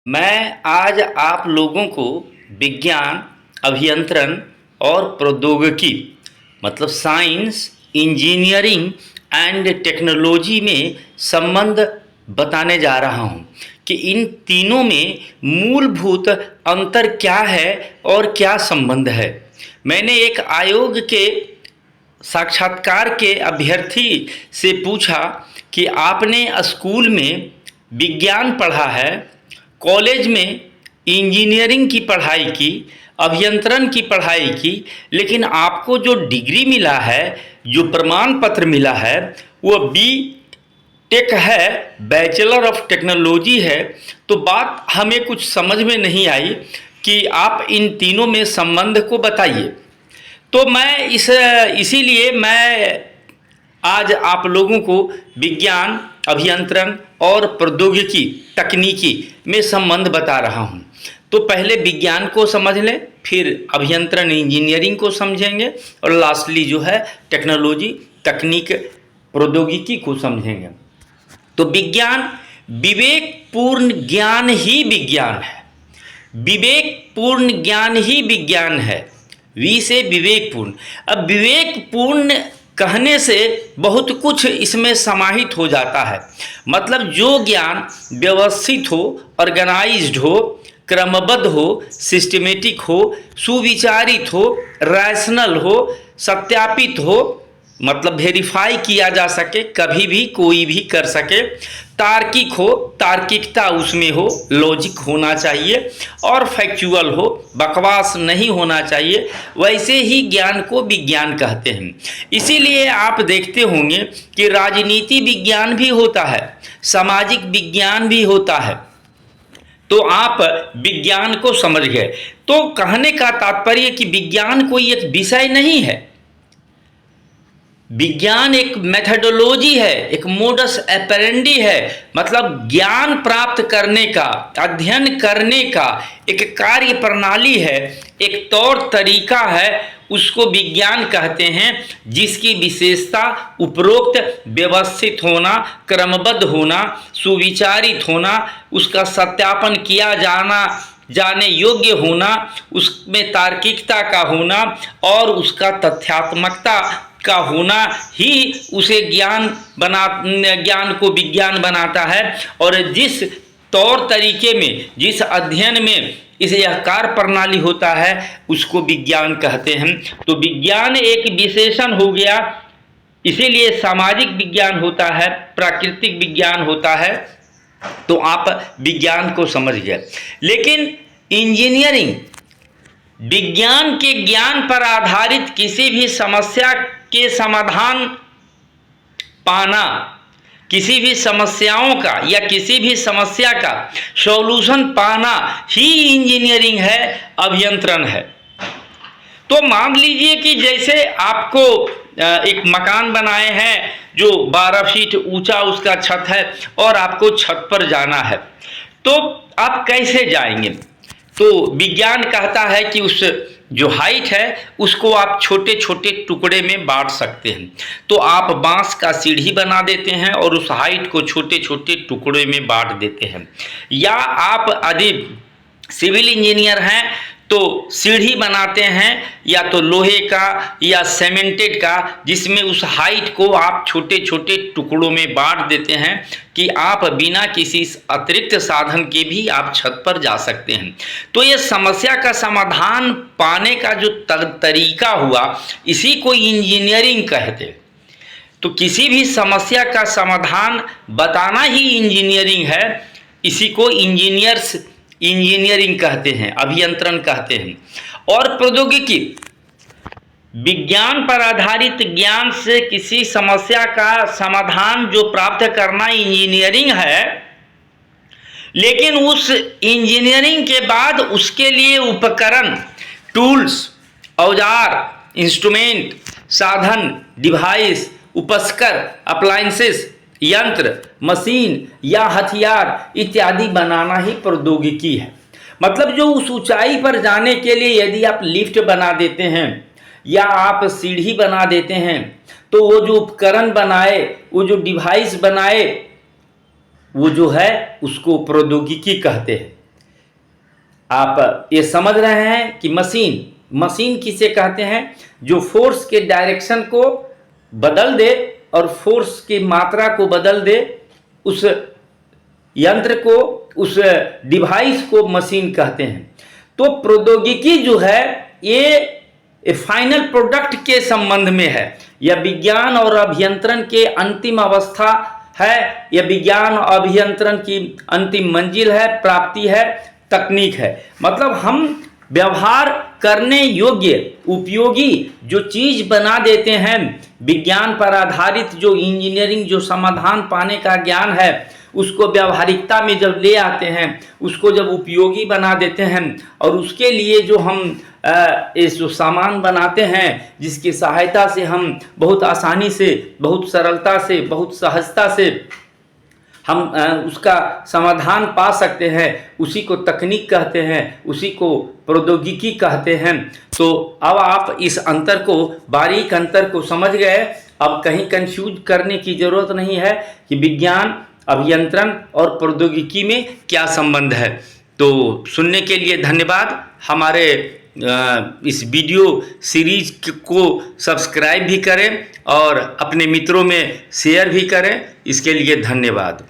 मैं आज आप लोगों को विज्ञान, अभियंत्रण और प्रौद्योगिकी मतलब साइंस, इंजीनियरिंग एंड टेक्नोलॉजी में संबंध बताने जा रहा हूँ कि इन तीनों में मूलभूत अंतर क्या है और क्या संबंध है। मैंने एक आयोग के साक्षात्कार के अभ्यर्थी से पूछा कि आपने स्कूल में विज्ञान पढ़ा है, कॉलेज में इंजीनियरिंग की पढ़ाई की, अभियंत्रण की पढ़ाई की, लेकिन आपको जो डिग्री मिला है, जो प्रमाण पत्र मिला है, वो बी टेक है, बैचलर ऑफ टेक्नोलॉजी है। तो बात हमें कुछ समझ में नहीं आई कि आप इन तीनों में संबंध को बताइए। तो मैं इसीलिए मैं आज आप लोगों को विज्ञान, अभियंत्रण और प्रौद्योगिकी तकनीकी में संबंध बता रहा हूँ। तो पहले विज्ञान को समझ लें, फिर अभियंत्रण इंजीनियरिंग को समझेंगे और लास्टली जो है टेक्नोलॉजी तकनीक प्रौद्योगिकी को समझेंगे। तो विज्ञान विवेकपूर्ण ज्ञान ही विज्ञान है। विवेकपूर्ण ज्ञान ही विज्ञान है। वी से विवेकपूर्ण। अब विवेकपूर्ण कहने से बहुत कुछ इसमें समाहित हो जाता है। मतलब जो ज्ञान व्यवस्थित हो, ऑर्गेनाइज्ड हो, क्रमबद्ध हो, सिस्टमेटिक हो, सुविचारित हो, रैशनल हो, सत्यापित हो, मतलब वेरीफाई किया जा सके, कभी भी कोई भी कर सके, तार्किक हो, तार्किकता उसमें हो, लॉजिक होना चाहिए और फैक्चुअल हो, बकवास नहीं होना चाहिए, वैसे ही ज्ञान को विज्ञान कहते हैं। इसीलिए आप देखते होंगे कि राजनीति विज्ञान भी होता है, सामाजिक विज्ञान भी होता है। तो आप विज्ञान को समझ गए। तो कहने का तात्पर्य कि विज्ञान कोई एक विषय नहीं है। विज्ञान एक मेथडोलॉजी है, एक मोडस ऑपरेंडी है। मतलब ज्ञान प्राप्त करने का, अध्ययन करने का एक कार्य प्रणाली है, एक तौर तरीका है, उसको विज्ञान कहते हैं, जिसकी विशेषता उपरोक्त व्यवस्थित होना, क्रमबद्ध होना, सुविचारित होना, उसका सत्यापन किया जाने योग्य होना, उसमें तार्किकता का होना और उसका तथ्यात्मकता का होना ही उसे ज्ञान को विज्ञान बनाता है। और जिस तौर तरीके में, जिस अध्ययन में इसे यह कार्य प्रणाली होता है, उसको विज्ञान कहते हैं। तो विज्ञान एक विशेषण हो गया। इसीलिए सामाजिक विज्ञान होता है, प्राकृतिक विज्ञान होता है। तो आप विज्ञान को समझ गए। लेकिन इंजीनियरिंग विज्ञान के ज्ञान पर आधारित किसी भी समस्या के समाधान पाना, किसी भी समस्याओं का या किसी भी समस्या का सॉल्यूशन पाना ही इंजीनियरिंग है, अभियंत्रण है। तो मान लीजिए कि जैसे आपको एक मकान बनाए हैं जो 12 फीट ऊंचा उसका छत है और आपको छत पर जाना है, तो आप कैसे जाएंगे? तो विज्ञान कहता है कि उस जो हाइट है उसको आप छोटे छोटे टुकड़े में बांट सकते हैं। तो आप बांस का सीढ़ी बना देते हैं और उस हाइट को छोटे छोटे टुकड़े में बांट देते हैं। या आप यदि सिविल इंजीनियर हैं तो सीढ़ी बनाते हैं, या तो लोहे का या सीमेंटेड का, जिसमें उस हाइट को आप छोटे छोटे टुकड़ों में बांट देते हैं कि आप बिना किसी अतिरिक्त साधन के भी आप छत पर जा सकते हैं। तो ये समस्या का समाधान पाने का जो तरीका हुआ, इसी को इंजीनियरिंग कहते हैं। तो किसी भी समस्या का समाधान बताना ही इंजीनियरिंग है। इसी को इंजीनियरिंग कहते हैं, अभियंत्रण कहते हैं। और प्रौद्योगिकी विज्ञान पर आधारित ज्ञान से किसी समस्या का समाधान जो प्राप्त करना इंजीनियरिंग है। लेकिन उस इंजीनियरिंग के बाद उसके लिए उपकरण, टूल्स, औजार, इंस्ट्रूमेंट, साधन, डिवाइस, उपस्कर, अप्लायंसेस, यंत्र, मशीन या हथियार इत्यादि बनाना ही प्रौद्योगिकी है। मतलब जो उस ऊंचाई पर जाने के लिए यदि आप लिफ्ट बना देते हैं या आप सीढ़ी बना देते हैं, तो वो जो उपकरण बनाए, वो जो डिवाइस बनाए, वो जो है उसको प्रौद्योगिकी कहते हैं। आप ये समझ रहे हैं कि मशीन किसे कहते हैं? जो फोर्स के डायरेक्शन को बदल दे और फोर्स की मात्रा को बदल दे, उस यंत्र को, उस डिवाइस को मशीन कहते हैं। तो प्रौद्योगिकी जो है ये फाइनल प्रोडक्ट के संबंध में है, यह विज्ञान और अभियंत्रण के अंतिम अवस्था है, यह विज्ञान और अभियंत्रण की अंतिम मंजिल है, प्राप्ति है, तकनीक है। मतलब हम व्यवहार करने योग्य उपयोगी जो चीज बना देते हैं, विज्ञान पर आधारित जो इंजीनियरिंग जो समाधान पाने का ज्ञान है, उसको व्यवहारिकता में जब ले आते हैं, उसको जब उपयोगी बना देते हैं, और उसके लिए जो हम इस जो सामान बनाते हैं, जिसकी सहायता से हम बहुत आसानी से, बहुत सरलता से, बहुत सहजता से हम उसका समाधान पा सकते हैं, उसी को तकनीक कहते हैं, उसी को प्रौद्योगिकी कहते हैं। तो अब आप इस अंतर को, बारीक अंतर को समझ गए। अब कहीं कंफ्यूज करने की ज़रूरत नहीं है कि विज्ञान, अभियंत्रण और प्रौद्योगिकी में क्या संबंध है। तो सुनने के लिए धन्यवाद। हमारे इस वीडियो सीरीज को सब्सक्राइब भी करें और अपने मित्रों में शेयर भी करें। इसके लिए धन्यवाद।